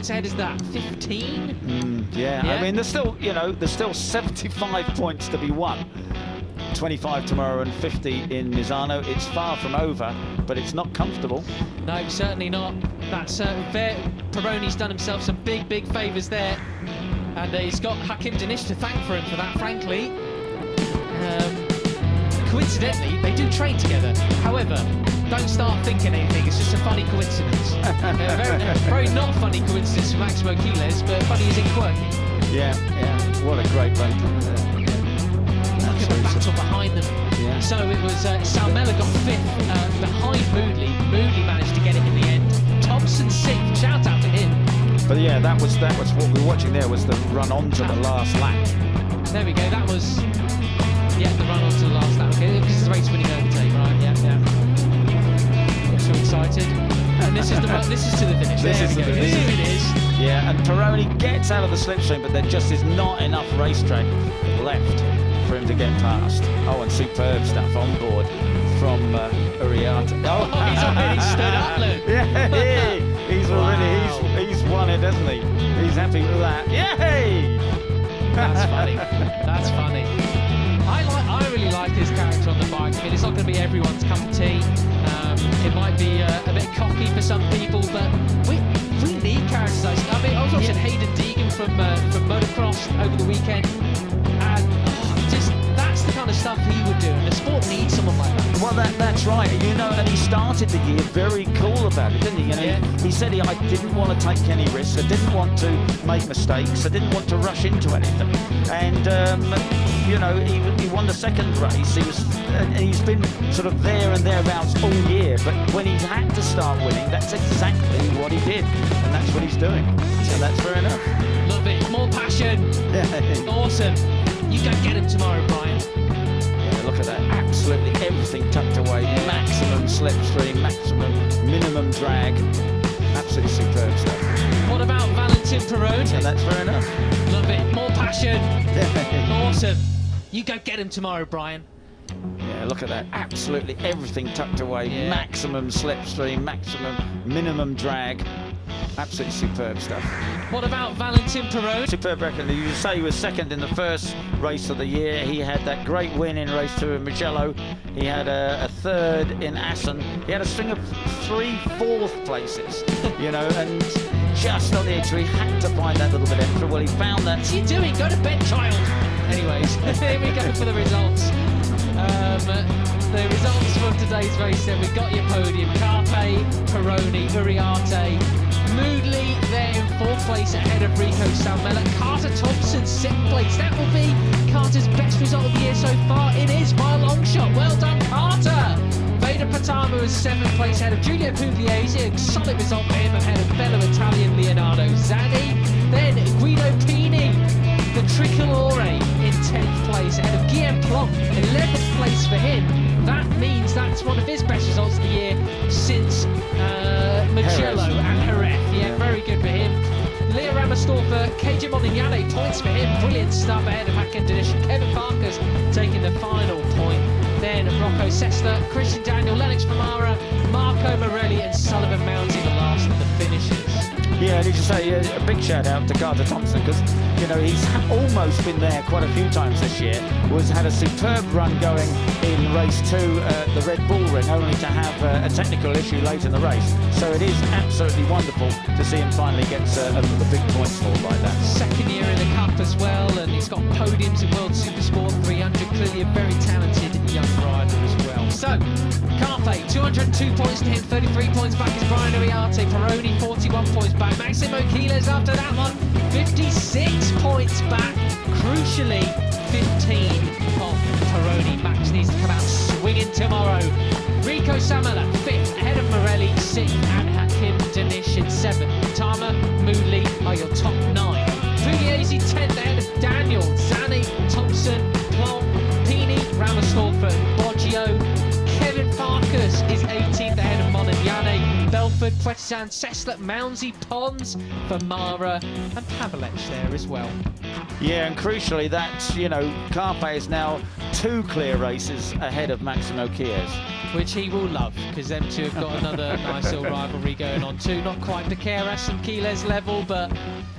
points ahead is that? 15? Yeah, I mean, there's still, there's still 75 points to be won. 25 tomorrow and 50 in Misano. It's far from over, but it's not comfortable. No, certainly not. That's Peroni's done himself some big favours there, and he's got Hakim Danish to thank for him for that, frankly. Coincidentally, they do train together. However, don't start thinking anything, it's just a funny coincidence. Very not funny coincidence for Maximo Quiles, but funny as in quirky. Yeah, what a great run. Look at the battle behind them. Yeah. So it was Salmela got 5th behind Moodley. Moodley managed to get it in the end. Thompson 6th, shout out to him. But yeah, that was what we were watching there, was the run on to the last lap. There we go, that was the run on to the last lap. Okay, this is the race winning overtake, right? Yeah. I'm so excited. And this is to the finish. This is it is. Yeah, and Peroni gets out of the slipstream, but there just is not enough racetrack left for him to get past. Oh, and superb stuff on board from Uriarte. Oh, he's already stood up, Luke. Yeah, he's won it, hasn't he? He's happy with that. Yay! That's funny. That's funny. I really like his character on the bike. I mean, it's not going to be everyone's cup of tea. It might be a bit cocky for some people, but we need characters like that. I mean, I was watching Hayden Deegan from motocross over the weekend, and that's the kind of stuff he would do, and the sport needs someone like that. Well, that's right. And he started the year very cool about it, didn't he? He said I didn't want to take any risks. I didn't want to make mistakes. I didn't want to rush into anything. And he won the second race. He's been sort of there and thereabouts all year. But when he had to start winning, that's exactly what he did, and that's what he's doing. So that's fair enough. Love it. More passion. Awesome. You go get him tomorrow, Brian. Yeah, look at that. Absolutely everything tucked away. Maximum slipstream, maximum minimum drag. Absolutely superb stuff. What about Valentin Peroni? Yeah, that's fair enough. Love it. More passion. Awesome. You go get him tomorrow, Brian. Yeah, look at that. Absolutely everything tucked away. Maximum slipstream, maximum minimum drag. Absolutely superb stuff. What about Valentin Peroni? Superb record. You say he was second in the first race of the year. He had that great win in race 2 in Mugello. He had a third in Assen. He had a string of 3 fourth places, and just on the edge. So he had to find that little bit extra. Well, he found that. What's he doing? Go to bed, child. Anyways, here we go for the results. The results from today's race then. We've got your podium. Carpe, Peroni, Uriarte, Moodley there in 4th place ahead of Rico Salmela. Carter Thompson 6th place. That will be Carter's best result of the year so far. It is by a long shot. Well done, Carter. Veda Patamo is 7th place ahead of Giulio Pugliese. A solid result for him ahead of fellow Italian Leonardo Zanni. Then Guido Pini, the Tricolore, in 10th place ahead of Guillaume Plonk, 11th place for him. That means that's one of his best results of the year since Mugello and Jerez. Yeah, very good for him. Leo Ramastorfer, KJ Modignane, points for him. Brilliant stuff ahead of Hakim Danish. Kevin Farkas taking the final point. Then Rocco Sesta, Christian Daniel, Lennox Famara, Marco Morelli and Sullivan Mounty, the last of the finishers. Yeah, I need to say a big shout out to Carter Thompson, because he's almost been there quite a few times this year. Had a superb run going in race 2 at the Red Bull Ring, only to have a technical issue late in the race. So it is absolutely wonderful to see him finally get a big point score like that. Second year in the Cup as well, and he's got podiums in World Supersport 300. Clearly a very talented young rider as well. So, Carpe, 202 points to him, 33 points back is Brian Uriarte. Peroni, 41 points back. Maximo Quiles after that one, 56 points back. Crucially, 15 off Peroni. Max needs to come out swinging tomorrow. Rico Salmela, 5th, ahead of Morelli, 6th, and Hakim Danish in 7th. Tama, Moodley are your top 9. Pugliese, 10th, ahead of Daniel, Zanni, Thompson, Plonk, Pini, Ramastorfer, Boggio. Kevin Farkas is 18th ahead of Modignane. Belford, Puetzan, Cesslet, Mounsey, Pons, Vermara and Pavelec there as well. Yeah, and crucially, that's, you know, Carpe is now 2 clear races ahead of Maximo Chies. Which he will love, because them two have got another nice little rivalry going on too. Not quite the Keras and Chiles level, but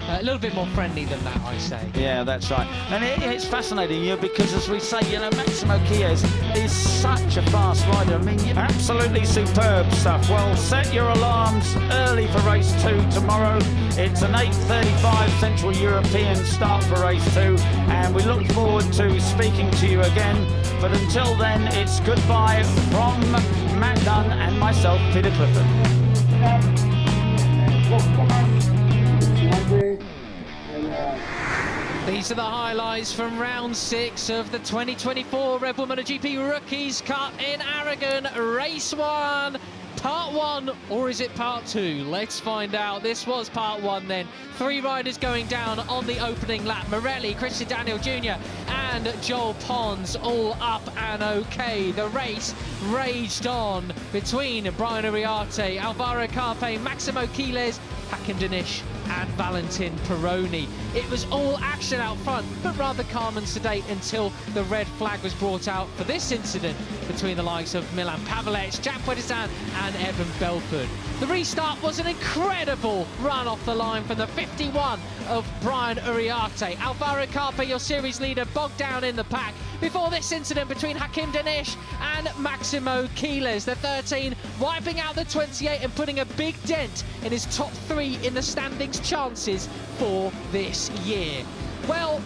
a little bit more friendly than that, I say. Yeah, that's right. And it's fascinating, you know, because as we say, you know, Maximo Chies is such a fast rider. I mean, absolutely superb stuff. Well, set your alarms early for race 2 tomorrow. It's an 8:35 Central European start for race 2, and we look forward to speaking to you again. But until then, it's goodbye from Matt Dunn and myself, Peter Clifford. These are the highlights from round 6 of the 2024 Red Bull MotoGP Rookies Cup in Aragon. Race 1, part 1, or is it part 2? Let's find out. This was part 1 then. 3 riders going down on the opening lap. Morelli, Christian Daniel Jr. and Joel Pons all up and okay. The race raged on between Brian Uriarte, Alvaro Carpe, Maximo Chiles, Hakim Danish and Valentin Peroni. It was all action out front, but rather calm and sedate until the red flag was brought out for this incident between the likes of Milan Pavelec, Jack Puetzan and Evan Belford. The restart was an incredible run off the line from the 51 of Brian Uriarte. Alvaro Carpe, your series leader, bogged down in the pack before this incident between Hakim Danish and Maximo Chiles. The 13 wiping out the 28 and putting a big dent in his top 3 in the standings chances for this year. Well,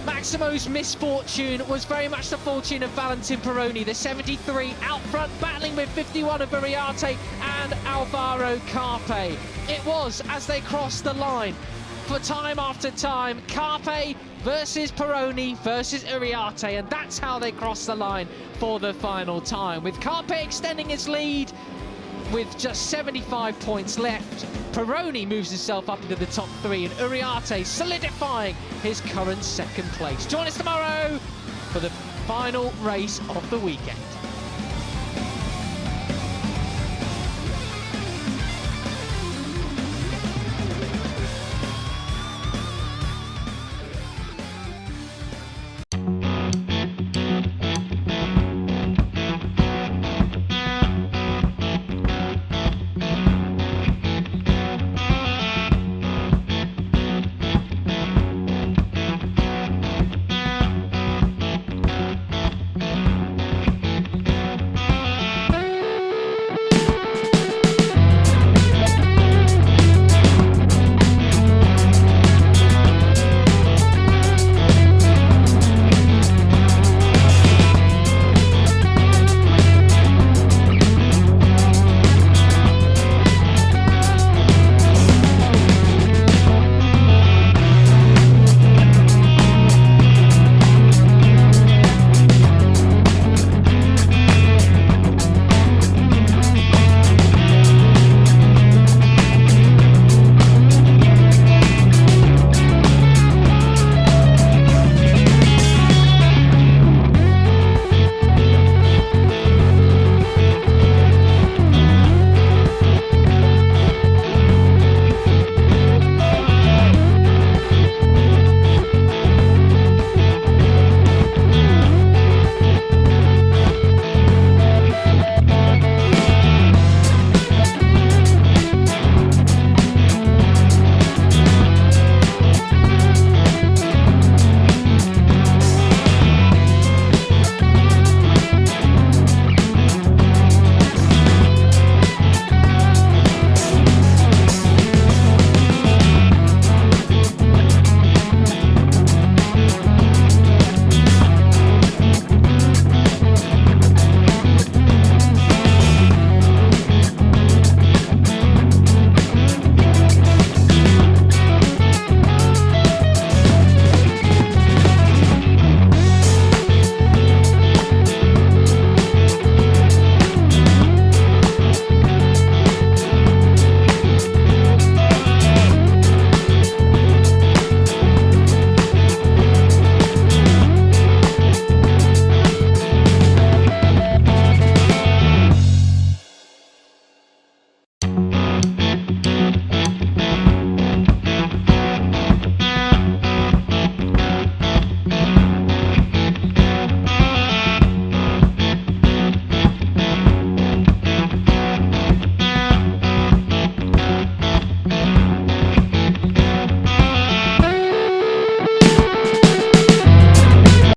Maximo's misfortune was very much the fortune of Valentin Peroni, the 73 out front, battling with 51 of Uriarte and Alvaro Carpe. It was, as they crossed the line, for time after time, Carpe versus Peroni versus Uriarte, and that's how they crossed the line for the final time, with Carpe extending his lead with just 75 points left. Peroni moves himself up into the top 3 and Uriarte solidifying his current 2nd place. Join us tomorrow for the final race of the weekend.